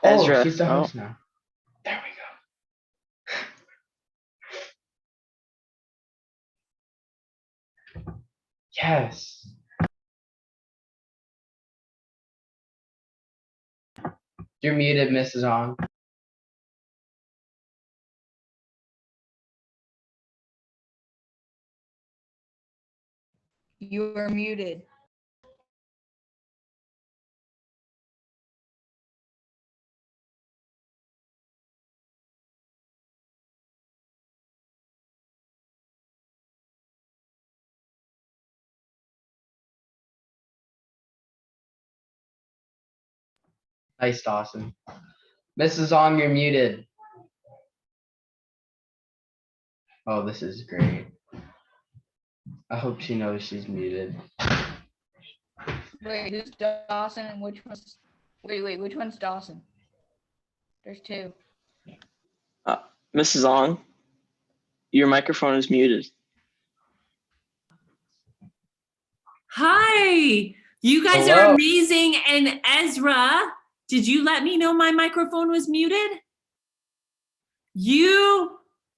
Oh, Ezra. she's the Oh, host now. There we go. Yes. You're muted, Mrs. On. You are muted. Nice, Dawson. Mrs. On, you're muted. Oh, this is great. I hope she knows she's muted. Wait, who's Dawson and which one's? Wait, which one's Dawson? There's two. Mrs. Ong, your microphone is muted. Hi, you guys Hello. are amazing. And Ezra, did you let me know my microphone was muted?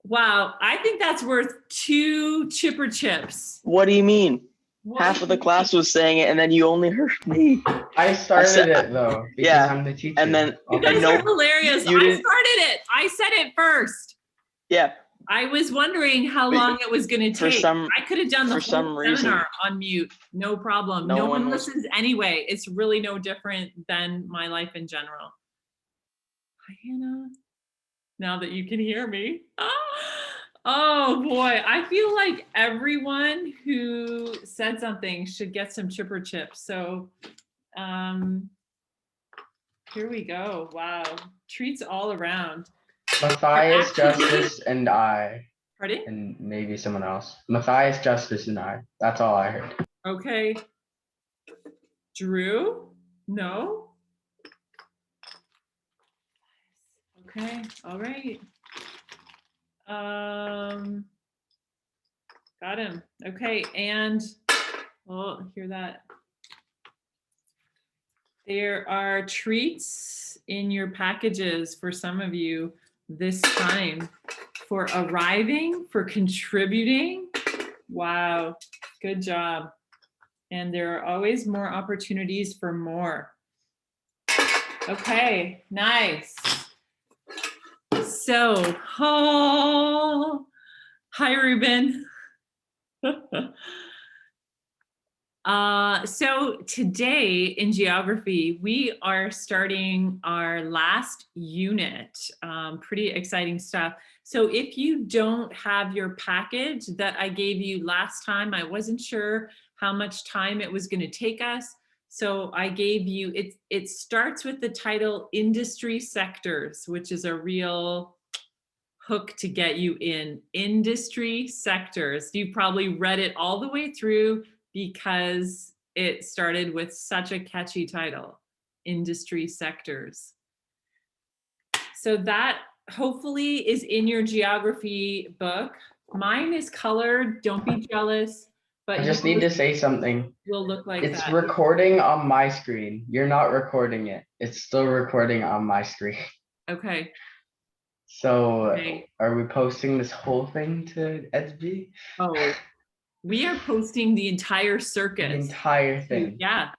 Wow, I think that's worth 2 chipper chips. What do you mean? What Half do of the you class was saying it, and then you only heard me. I started said- it though because yeah, I'm the teacher. and then- You guys no, are hilarious. you I didn't- started it. I said it first. Yeah, I was wondering how But long it was going to for take. some- I could have done the for some whole reason- seminar on mute. No problem. No No one one was- listens anyway. It's really no different than my life in general. Hi, Hannah. Now that you can hear me. Oh boy, I feel like everyone who said something should get some chipper chips. So here we go. Wow, treats all around. Matthias, Justice, and I, Pardon? and maybe someone else. Matthias, Justice, and I. That's all I heard. Okay. Drew? No? Okay, all right. Got him. Okay, and oh, hear that. There are treats in your packages for some of you this time for arriving, for contributing. Wow, good job. And there are always more opportunities for more. Okay, nice. So, oh, hi, Ruben. So today in geography, we are starting our last unit. Pretty exciting stuff. So if you don't have your package that I gave you last time, I wasn't sure how much time it was going to take us. So I gave you, it starts with the title Industry Sectors, which is a real hook to get you in. Industry Sectors. You probably read it all the way through because it started with such a catchy title, Industry Sectors. So that hopefully is in your geography book. Mine is colored, don't be jealous. But I just need to say something. Will look like It's that. recording on my screen. You're not recording it. It's still recording on my screen. Okay. So Okay. are we posting this whole thing to Edsby? Oh, we are posting the entire The circus. entire thing. Yeah,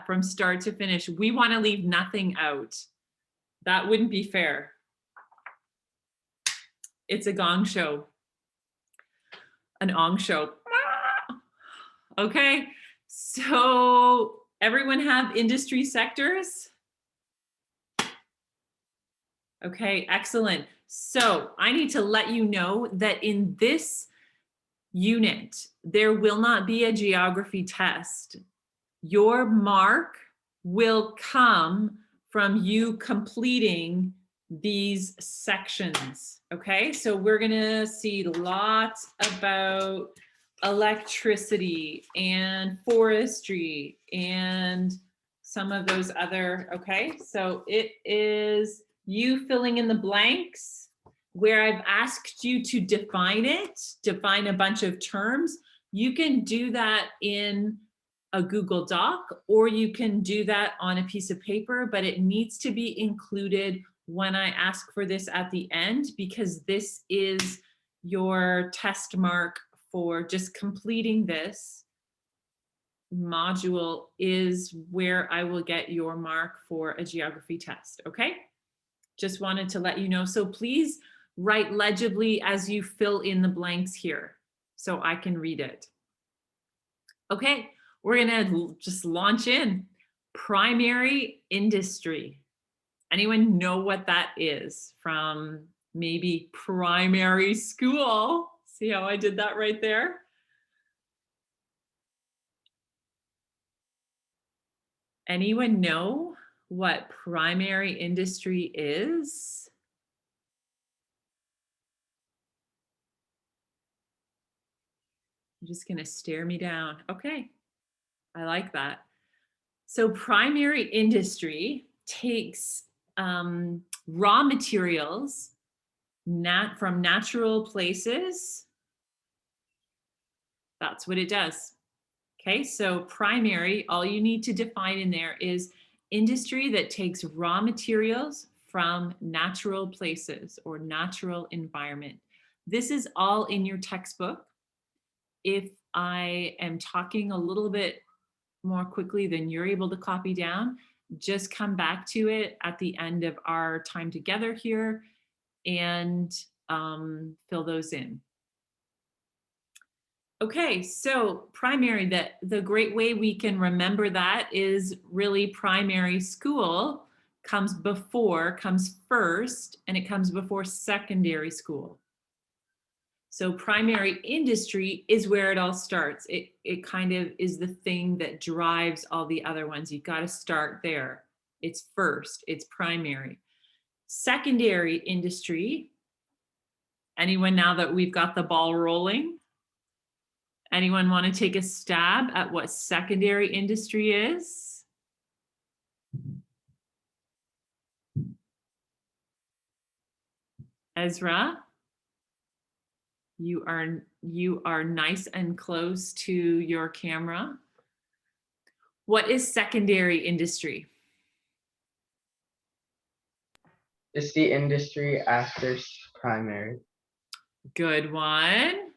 from start to finish. We want to leave nothing out. That wouldn't be fair. It's a gong show. An ong show. Okay, so everyone have industry sectors? Okay, excellent. So I need to let you know that in this unit, there will not be a geography test. Your mark will come from you completing these sections, okay? So we're gonna see lots about electricity and forestry and some of those other, okay? So it is you filling in the blanks where I've asked you to define it, define a bunch of terms. You can do that in a Google Doc, or you can do that on a piece of paper, but it needs to be included when I ask for this at the end, because this is your test mark for just completing this module, is where I will get your mark for a geography test, okay? Just wanted to let you know. So please write legibly as you fill in the blanks here so I can read it. Okay, we're gonna just launch in. Primary industry. Anyone know what that is from maybe primary school? See how I did that right there? Anyone know what primary industry is? You're just gonna stare me down. Okay, I like that. So primary industry takes raw materials from natural places. That's what it does. Okay, so primary, all you need to define in there is industry that takes raw materials from natural places or natural environment. This is all in your textbook. If I am talking a little bit more quickly than you're able to copy down, just come back to it at the end of our time together here and fill those in. Okay, so primary, the great way we can remember that is really primary school comes first, and it comes before secondary school. So primary industry is where it all starts. It kind of is the thing that drives all the other ones. You've got to start there. It's first, it's primary. Secondary industry. Anyone, now that we've got the ball rolling? Anyone want to take a stab at what secondary industry is? Ezra? You are nice and close to your camera. What is secondary industry? It's the industry after primary. Good one.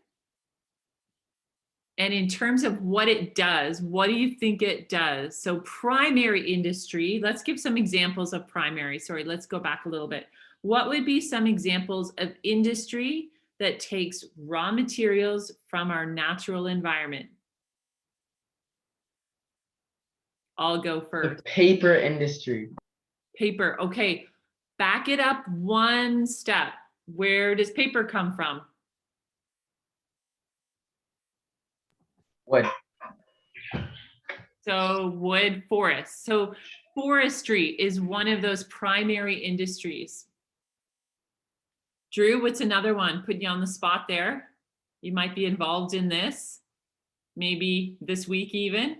And in terms of what it does, what do you think it does? So primary industry, let's give some examples of primary. Sorry, let's go back a little bit. What would be some examples of industry that takes raw materials from our natural environment? I'll go The first. paper industry. Paper, okay. Back it up one step. Where does paper come from? Wood. So wood, forest. So forestry is one of those primary industries. Drew, what's another one? Putting you on the spot there. You might be involved in this, maybe this week even.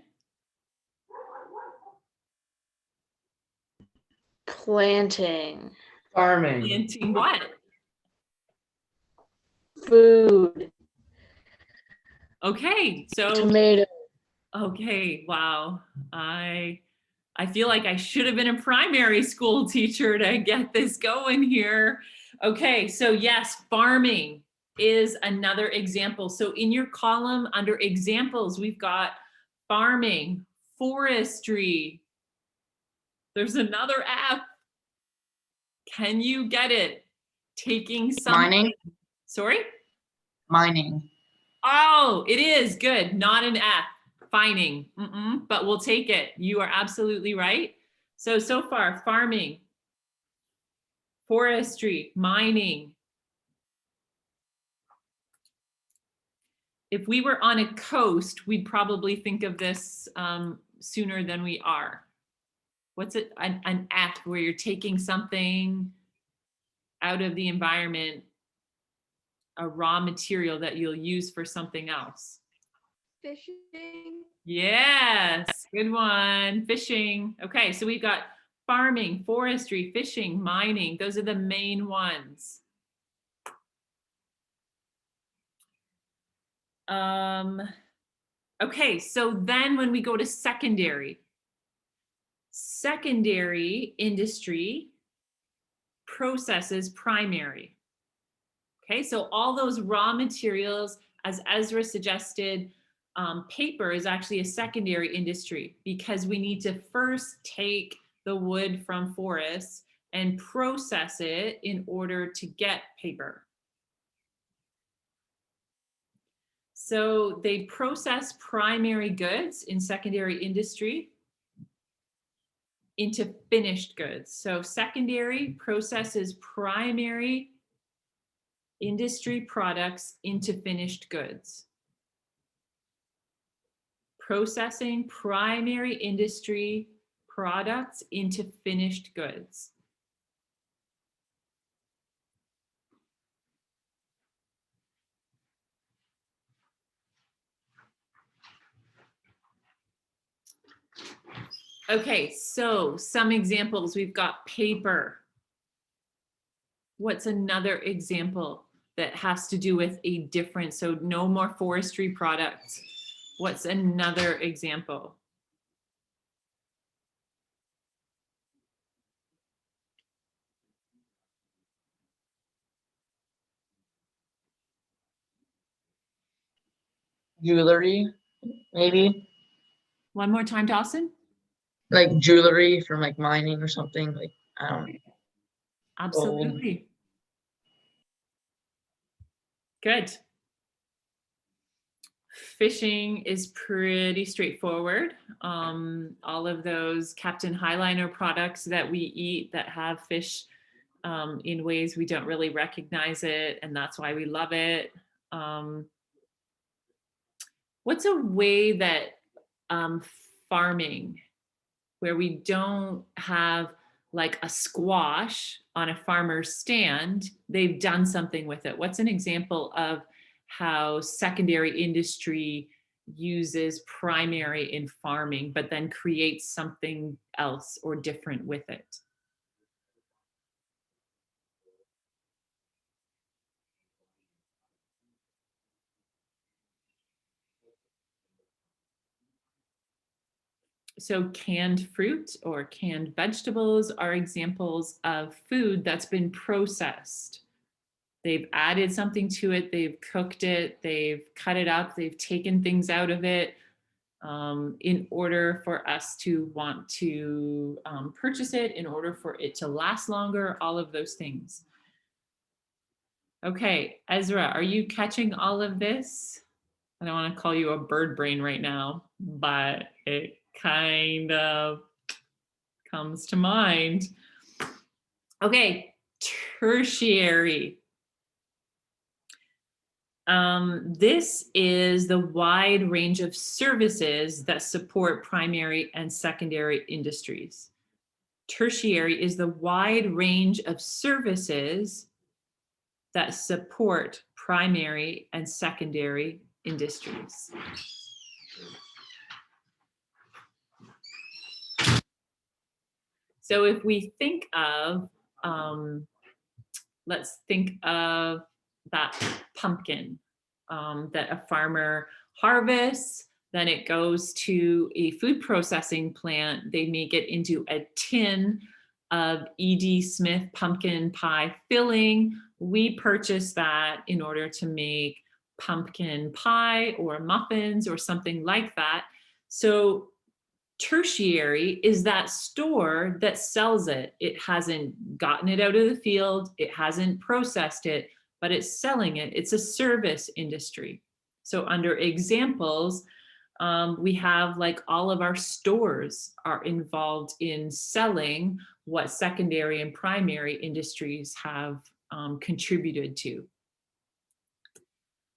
Planting. Farming. Planting what? Food. Okay, so Tomato. okay, wow. I feel like I should have been a primary school teacher to get this going here. Okay, so yes, farming is another example. So in your column under examples, we've got farming, forestry. There's another F. Can you get it? Taking something. Mining. Sorry? Mining. Oh, it is good. Not an F. Fining. But we'll take it. You are absolutely right. So far, farming, forestry, mining. If we were on a coast, we'd probably think of this sooner than we are. What's it? An F, where you're taking something out of the environment, a raw material that you'll use for something else. Fishing. Yes, good one. Fishing. Okay, so we've got farming, forestry, fishing, mining. Those are the main ones. Okay, so then when we go to secondary industry processes primary. Okay, so all those raw materials, as Ezra suggested, paper is actually a secondary industry because we need to first take the wood from forests and process it in order to get paper. So they process primary goods in secondary industry into finished goods. So secondary processes primary industry products into finished goods. Processing primary industry products into finished goods. Okay, so some examples. We've got paper. What's another example that has to do with a different, so no more forestry products. What's another example? Jewelry, maybe One more time, Dawson? like jewelry from like mining or something. Like I don't know. Absolutely. Good. Fishing is pretty straightforward. All of those Captain Highliner products that we eat that have fish in ways we don't really recognize it, and that's why we love it. What's a way that farming, where we don't have like a squash on a farmer's stand, they've done something with it? What's an example of how secondary industry uses primary in farming, but then creates something else or different with it? So canned fruit or canned vegetables are examples of food that's been processed. They've added something to it, they've cooked it, they've cut it up, they've taken things out of it in order for us to want to purchase it, in order for it to last longer, all of those things. Okay, Ezra, are you catching all of this? I don't want to call you a bird brain right now, but it kind of comes to mind. Okay, tertiary. This is the wide range of services that support primary and secondary industries. Tertiary is the wide range of services that support primary and secondary industries. So if we think of, let's think of that pumpkin that a farmer harvests, then it goes to a food processing plant. They make it into a tin of E.D. Smith pumpkin pie filling. We purchase that in order to make pumpkin pie or muffins or something like that. So tertiary is that store that sells it. It hasn't gotten it out of the field, it hasn't processed it, but it's selling it. It's a service industry. So under examples, we have like all of our stores are involved in selling what secondary and primary industries have contributed to.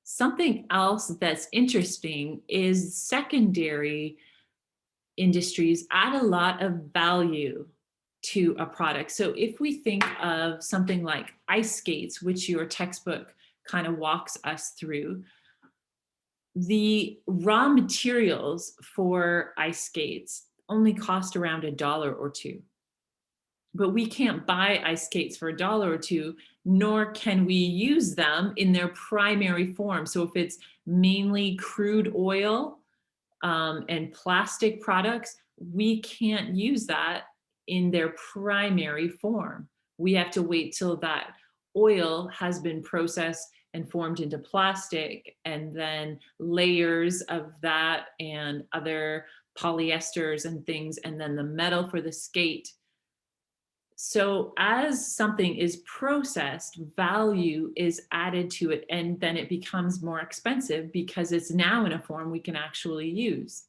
Something else that's interesting is secondary industries add a lot of value to a product. So if we think of something like ice skates, which your textbook kind of walks us through, the raw materials for ice skates only cost around $1 or $2. But we can't buy ice skates for $1 or $2, nor can we use them in their primary form. So if it's mainly crude oil, and plastic products, we can't use that in their primary form. We have to wait till that oil has been processed and formed into plastic, and then layers of that and other polyesters and things, and then the metal for the skate. So as something is processed, value is added to it, and then it becomes more expensive because it's now in a form we can actually use.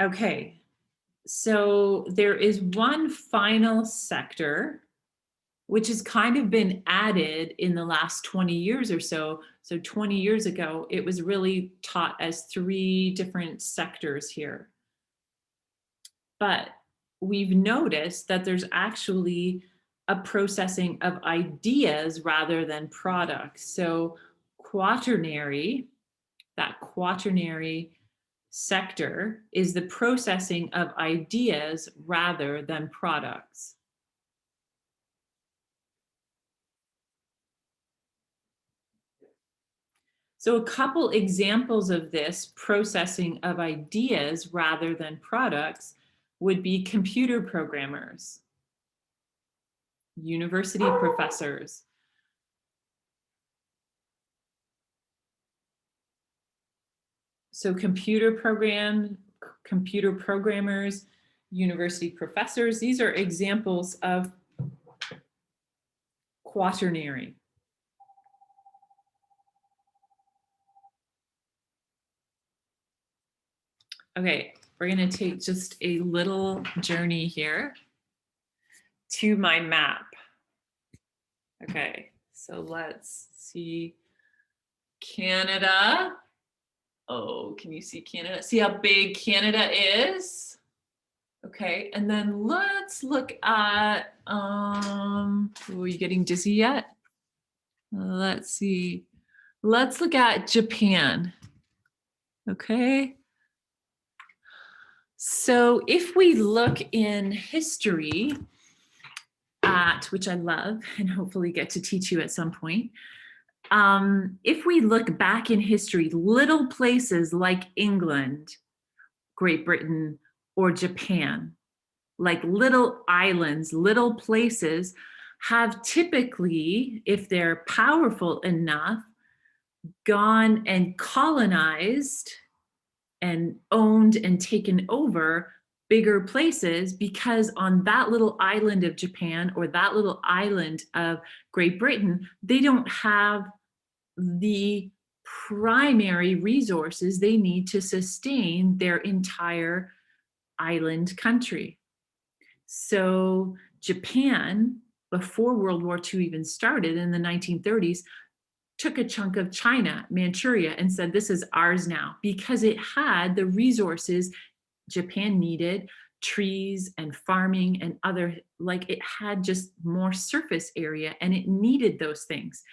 Okay, so there is one final sector which has kind of been added in the last 20 years or so. So 20 years ago, it was really taught as 3 different sectors here. But we've noticed that there's actually a processing of ideas rather than products. So quaternary, that quaternary sector is the processing of ideas rather than products. So a couple examples of this processing of ideas rather than products would be computer programmers, university professors, so computer programmers, university professors, these are examples of quaternary. Okay, we're going to take just a little journey here to my map. Okay, so let's see Canada. Oh, can you see Canada? See how big Canada is? Okay, and then let's look at, are you getting dizzy yet? Let's see. Let's look at Japan. Okay. So if we look in history at, which I love and hopefully get to teach you at some point, if we look back in history, little places like England, Great Britain, or Japan, like little islands, little places, have typically, if they're powerful enough, gone and colonized and owned and taken over bigger places, because on that little island of Japan or that little island of Great Britain, they don't have the primary resources they need to sustain their entire island country. So Japan, before World War II even started in the 1930s, took a chunk of China, Manchuria, and said, this is ours now, because it had the resources Japan needed, trees and farming and other, like it had just more surface area and it needed those things.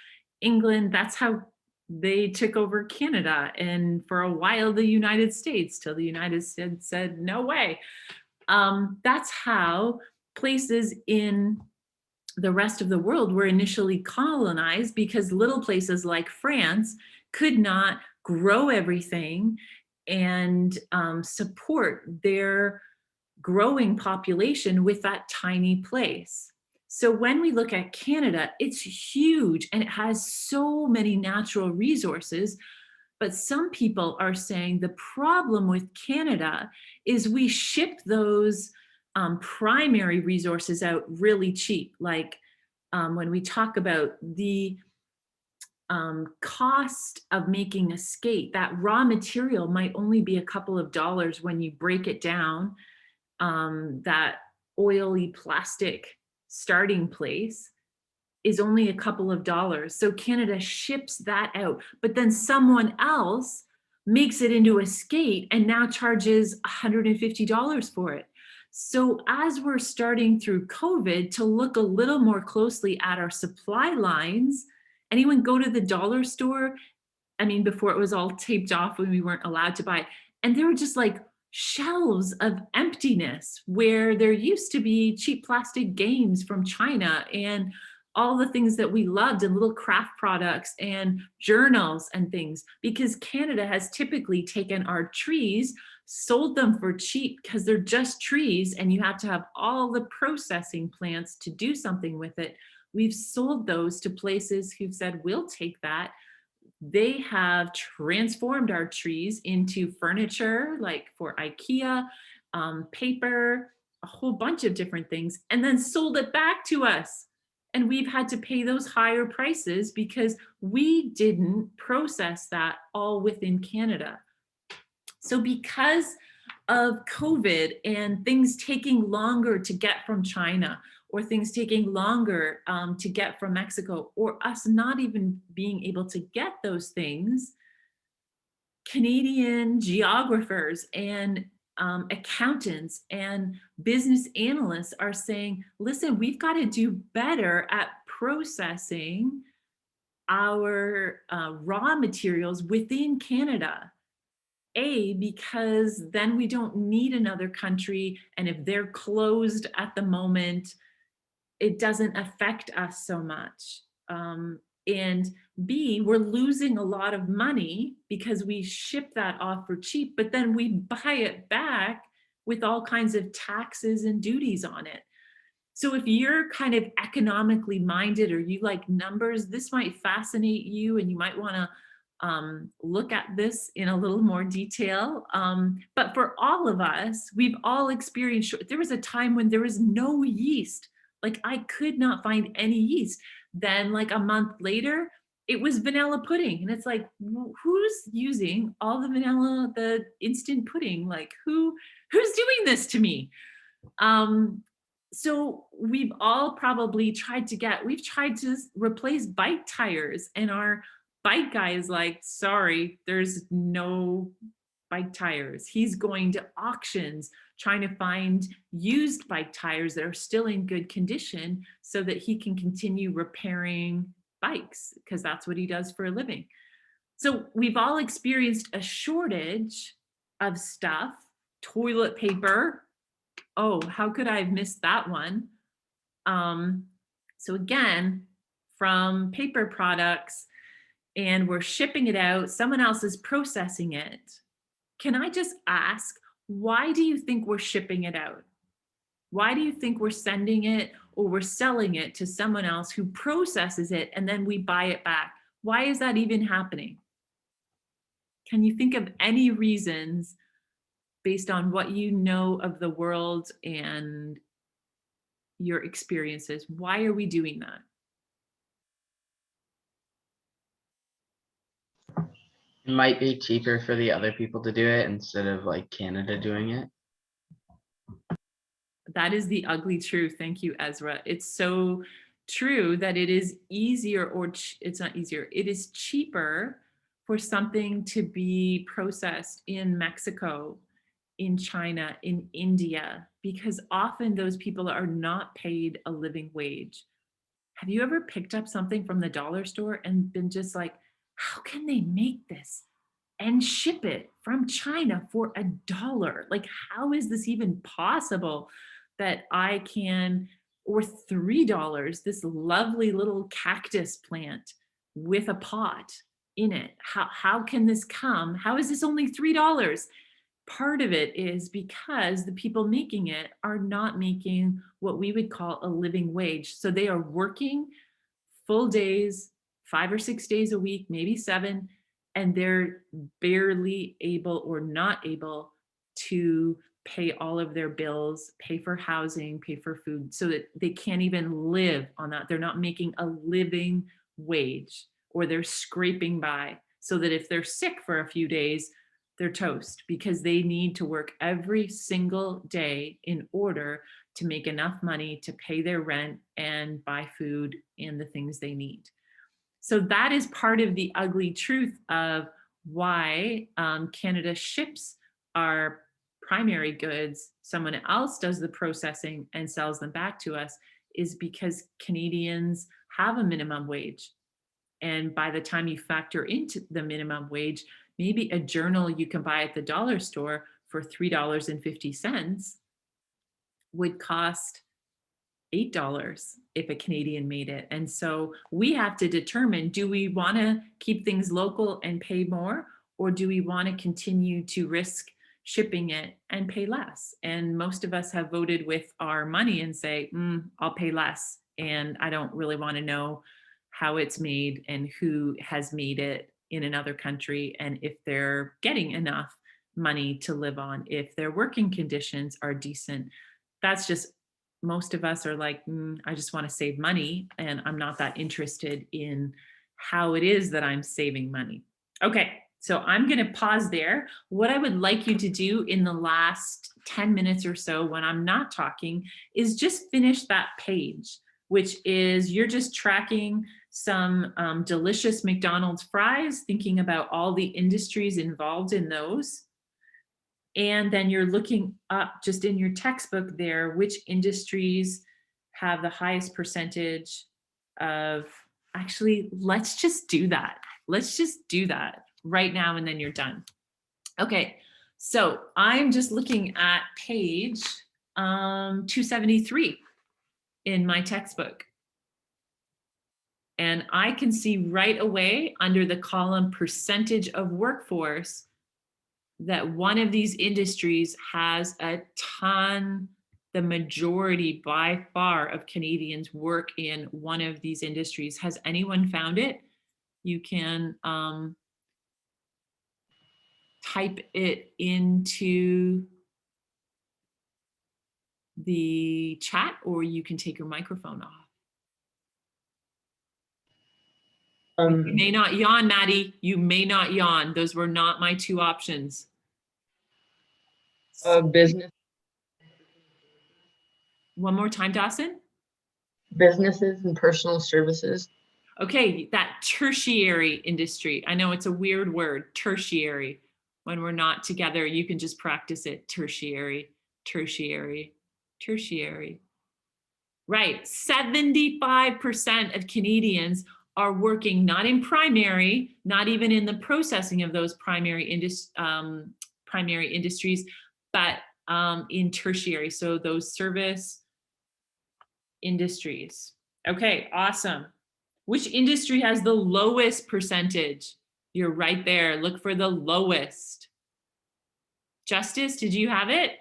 England, that's how they took over Canada, and for a while the United States, till the United States said, no way. That's how places in the rest of the world were initially colonized, because little places like France could not grow everything and support their growing population with that tiny place. So when we look at Canada, it's huge and it has so many natural resources. But some people are saying the problem with Canada is we ship those primary resources out really cheap. Like when we talk about the cost of making a skate, that raw material might only be a couple of dollars when you break it down, that oily plastic starting place is only a couple of dollars. So Canada ships that out, but then someone else makes it into a skate and now charges $150 for it. So as we're starting through COVID to look a little more closely at our supply lines, anyone go to the dollar store? I mean, before it was all taped off when we weren't allowed to buy, and there were just like shelves of emptiness where there used to be cheap plastic games from China and all the things that we loved and little craft products and journals and things, because Canada has typically taken our trees, sold them for cheap because they're just trees and you have to have all the processing plants to do something with it. We've sold those to places who've said, we'll take that. They have transformed our trees into furniture, like for IKEA, paper, a whole bunch of different things, and then sold it back to us. And we've had to pay those higher prices because we didn't process that all within Canada. So because of COVID and things taking longer to get from China, or things taking longer to get from Mexico, or us not even being able to get those things, Canadian geographers and accountants and business analysts are saying, listen, we've got to do better at processing our raw materials within Canada. Because then we don't need another country, and if they're closed at the moment, it doesn't affect us so much. And B, we're losing a lot of money because we ship that off for cheap, but then we buy it back with all kinds of taxes and duties on it. So if you're kind of economically minded or you like numbers, this might fascinate you and you might want to look at this in a little more detail. But for all of us, we've all experienced, there was a time when there was no yeast. Like I could not find any yeast. Then like a month later, it was vanilla pudding. And it's like, who's using all the vanilla, the instant pudding? Like who's doing this to me? So we've all probably we've tried to replace bike tires, and our bike guy is like, sorry, there's no bike tires. He's going to auctions trying to find used bike tires that are still in good condition so that he can continue repairing bikes, because that's what he does for a living. So we've all experienced a shortage of stuff. Toilet paper. Oh, how could I have missed that one? So again, from paper products, and we're shipping it out, someone else is processing it. Can I just ask, why do you think we're shipping it out? Why do you think we're sending it or we're selling it to someone else who processes it and then we buy it back? Why is that even happening? Can you think of any reasons based on what you know of the world and your experiences? Why are we doing that? It might be cheaper for the other people to do it instead of like Canada doing it. That is the ugly truth. Thank you, Ezra. It's so true that it is easier, or it's not easier, it is cheaper for something to be processed in Mexico, in China, in India, because often those people are not paid a living wage. Have you ever picked up something from the dollar store and been just like, how can they make this and ship it from China for $1? Like, how is this even possible that I can, or $3, this lovely little cactus plant with a pot in it? How can this come? How is this only $3? Part of it is because the people making it are not making what we would call a living wage. So they are working full days, 5 or 6 days a week, maybe 7, and they're barely able or not able to pay all of their bills, pay for housing, pay for food, so that they can't even live on that. They're not making a living wage, or they're scraping by so that if they're sick for a few days, they're toast, because they need to work every single day in order to make enough money to pay their rent and buy food and the things they need. So that is part of the ugly truth of why Canada ships our primary goods, someone else does the processing and sells them back to us, is because Canadians have a minimum wage. And by the time you factor into the minimum wage, maybe a journal you can buy at the dollar store for $3.50 would cost $8 if a Canadian made it. And so we have to determine, do we want to keep things local and pay more, or do we want to continue to risk shipping it and pay less? And most of us have voted with our money and say, I'll pay less. And I don't really want to know how it's made and who has made it in another country, and if they're getting enough money to live on, if their working conditions are decent. That's just, most of us are like, I just want to save money, and I'm not that interested in how it is that I'm saving money. Okay, so I'm going to pause there. What I would like you to do in the last 10 minutes or so when I'm not talking is just finish that page, which is you're just tracking some delicious McDonald's fries, thinking about all the industries involved in those. And then you're looking up just in your textbook there, which industries have the highest percentage of, actually, let's just do that. Let's just do that right now, and then you're done. Okay, so I'm just looking at page 273 in my textbook. And I can see right away under the column percentage of workforce that one of these industries has a ton, the majority by far of Canadians work in one of these industries. Has anyone found it? You can type it into the chat, or you can take your microphone off. You may not yawn, Maddie. You may not yawn. Those were not my two options. Business, One more time, Dawson. businesses and personal services. Okay, that tertiary industry. I know it's a weird word, tertiary. When we're not together, you can just practice it. Tertiary, tertiary, tertiary. Right, 75% of Canadians are working not in primary, not even in the processing of those primary industries, but in tertiary, so those service industries. Okay, awesome. Which industry has the lowest percentage? You're right there. Look for the lowest. Justice, did you have it?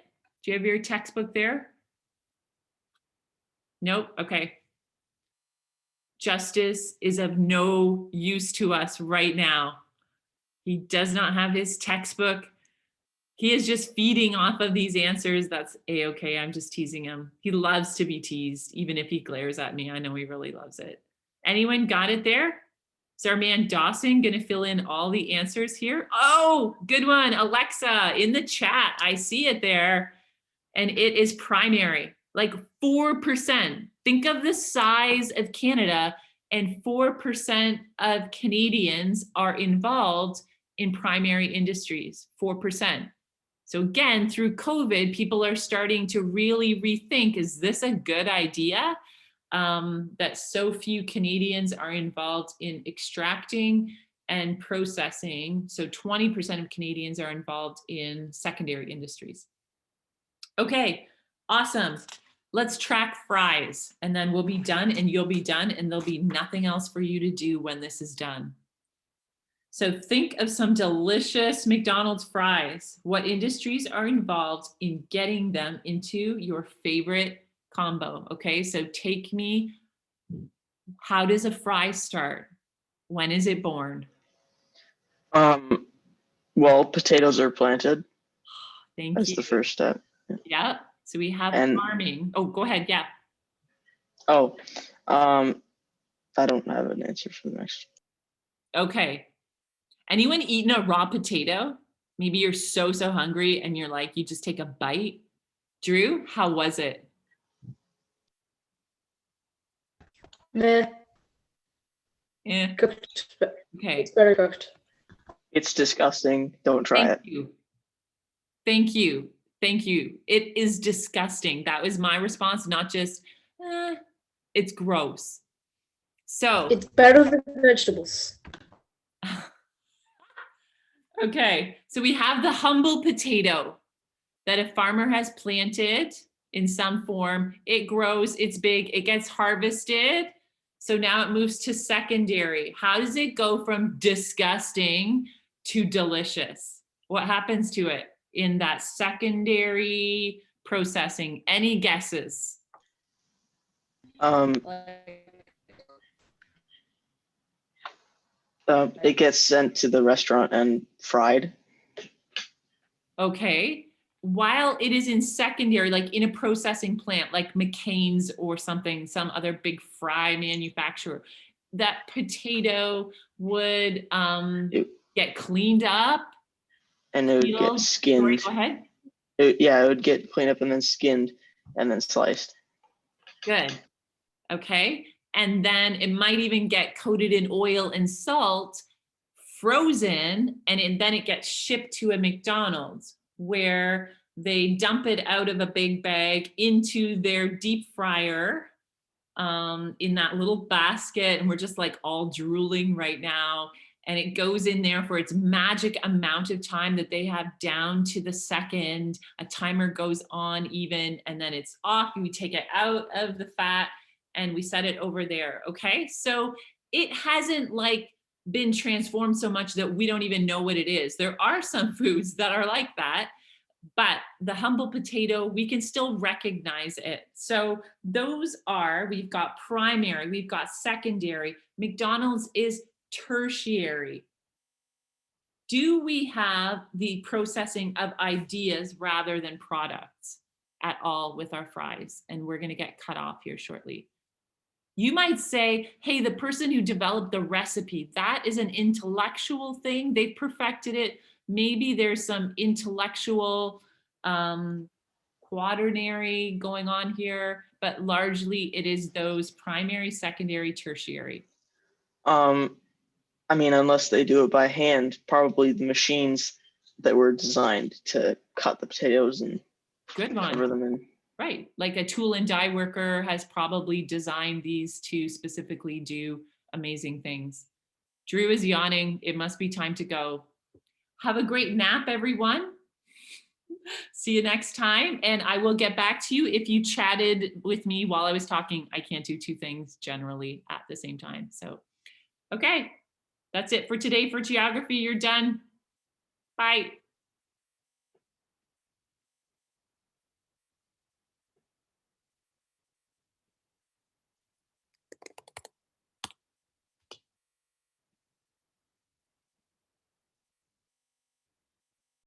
Do you have your textbook there? Nope. Okay. Justice is of no use to us right now. He does not have his textbook. He is just feeding off of these answers. That's a-okay. I'm just teasing him. He loves to be teased, even if he glares at me. I know he really loves it. Anyone got it there? Is our man Dawson going to fill in all the answers here? Oh, good one. Alexa, in the chat, I see it there. And it is primary, like 4%. Think of the size of Canada, and 4% of Canadians are involved in primary industries, 4%. So again, through COVID, people are starting to really rethink, is this a good idea? That so few Canadians are involved in extracting and processing. So 20% of Canadians are involved in secondary industries. Okay, awesome. Let's track fries, and then we'll be done, and you'll be done, and there'll be nothing else for you to do when this is done. So think of some delicious McDonald's fries. What industries are involved in getting them into your favorite combo? Okay, so take me, how does a fry start? When is it born? Well, potatoes are planted. Thank That's you. the first step. Yeah, so we have And- farming. Oh, go ahead, yeah. Oh, I don't have an answer for the next. Okay. Anyone eaten a raw potato? Maybe you're so hungry and you're like, you just take a bite. Drew, how was it? Meh, Eh, cooked. okay. It's better cooked. It's disgusting. Don't try Thank it. you. Thank you. Thank you. It is disgusting. That was my response, not just, it's gross. So, It's better than vegetables. okay, so we have the humble potato that a farmer has planted in some form. It grows, it's big, it gets harvested. So now it moves to secondary. How does it go from disgusting to delicious? What happens to it in that secondary processing? Any guesses? Like, It gets sent to the restaurant and fried. Okay. While it is in secondary, like in a processing plant, like McCain's or something, some other big fry manufacturer, that potato would get cleaned up. And it would peeled. get Sorry, skinned. go ahead. Yeah, it would get cleaned up and then skinned and then sliced. Good. Okay. And then it might even get coated in oil and salt, frozen, and then it gets shipped to a McDonald's where they dump it out of a big bag into their deep fryer in that little basket. And we're just like all drooling right now. And it goes in there for its magic amount of time that they have down to the second. A timer goes on even, and then it's off. We take it out of the fat and we set it over there. Okay. So it hasn't like been transformed so much that we don't even know what it is. There are some foods that are like that, but the humble potato, we can still recognize it. So those are, we've got primary, we've got secondary. McDonald's is tertiary. Do we have the processing of ideas rather than products at all with our fries? And we're going to get cut off here shortly. You might say, hey, the person who developed the recipe, that is an intellectual thing. They've perfected it. Maybe there's some intellectual quaternary going on here, but largely it is those primary, secondary, tertiary. I mean, unless they do it by hand, probably the machines that were designed to cut the potatoes and Good cover one. them in. Right. Like a tool and die worker has probably designed these to specifically do amazing things. Drew is yawning. It must be time to go. Have a great nap, everyone. See you next time. And I will get back to you if you chatted with me while I was talking. I can't do two things generally at the same time. So, okay. That's it for today for geography. You're done. Bye.